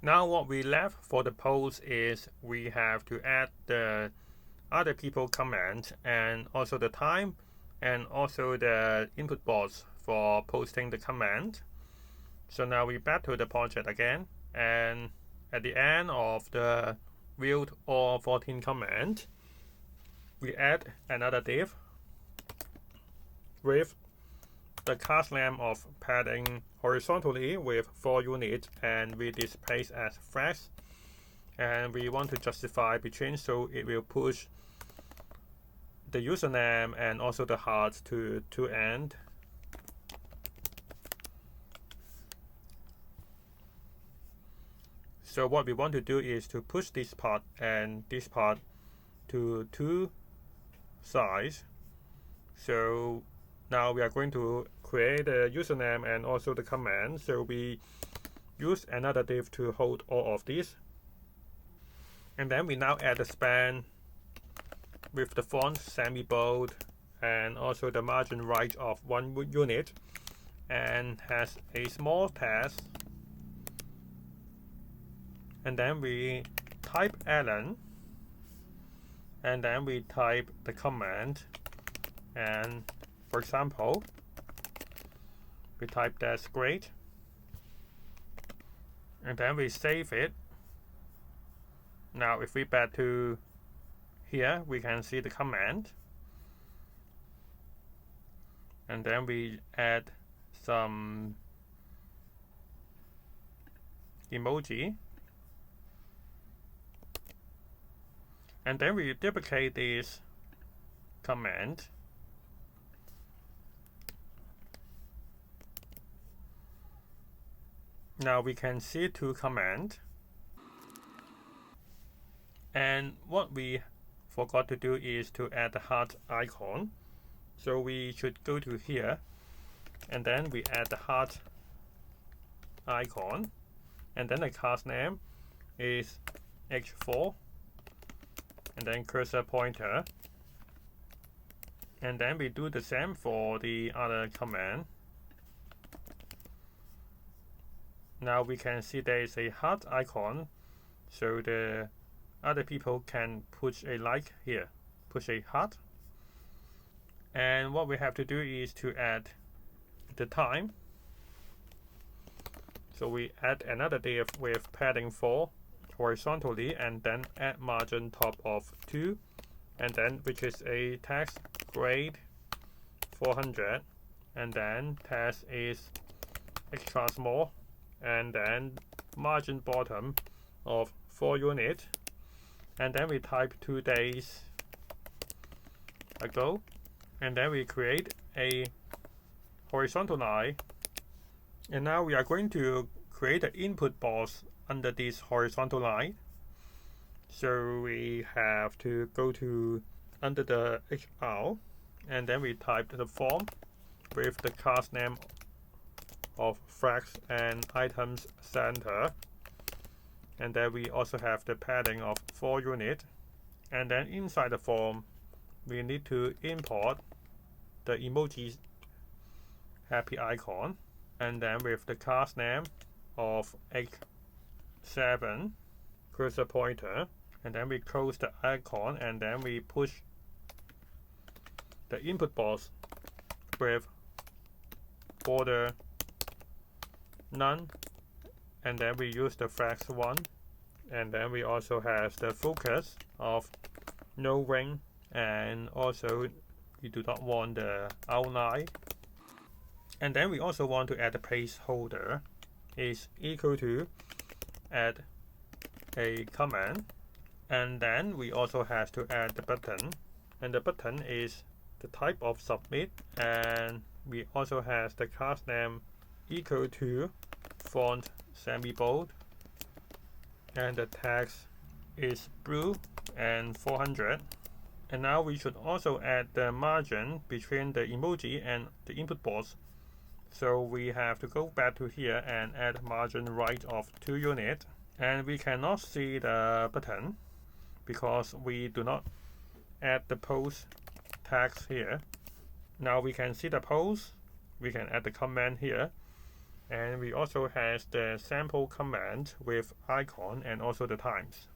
Now what we left for the post is we have to add the other people comment and also the time and also the input box for posting the comment. So now we back to the project again, and at the end of the viewed all 14 comment, we add another div with the class name of padding horizontally with 4 units, and we display as flags, and we want to justify between, so it will push the username and also the heart to end. So what we want to do is to push this part and this part to 2 sides. So now we are going to create a username and also the command. So we use another div to hold all of this. And then we now add a span with the font semi-bold and also the margin right of 1 unit, and has a small text. And then we type Alan, and then we type the command, and for example we type that's great, and then we save it. Now if we back to here, we can see the command, and then we add some emoji, and then we duplicate this command. Now we can see 2 commands. And what we forgot to do is to add the heart icon. So we should go to here, and then we add the heart icon, and then the class name is h4, and then cursor pointer, and then we do the same for the other command. Now we can see there is a heart icon, so the other people can push a like here, push a heart. And what we have to do is to add the time. So we add another div with padding 4 horizontally, and then add margin top of 2, and then which is a text grade 400, and then text is extra small, and then margin bottom of 4 units, and then we type 2 days ago, and then we create a horizontal line, and now we are going to create an input box under this horizontal line. So we have to go to under the HR, and then we type the form with the class name of flags and items center, and then we also have the padding of 4 units, and then inside the form we need to import the emoji happy icon, and then with the class name of h7 cursor pointer, and then we close the icon, and then we push the input box with border none, and then we use the flags 1, and then we also have the focus of no ring, and also we do not want the outline, and then we also want to add a placeholder is equal to add a command, and then we also have to add the button, and the button is the type of submit, and we also have the class name equal to font semi-bold, and the text is blue and 400. And now we should also add the margin between the emoji and the input box. So we have to go back to here and add margin right of 2 units, and we cannot see the button because we do not add the post text here. Now we can see the post, we can add the comment here, And we also has the sample command with icon and also the times.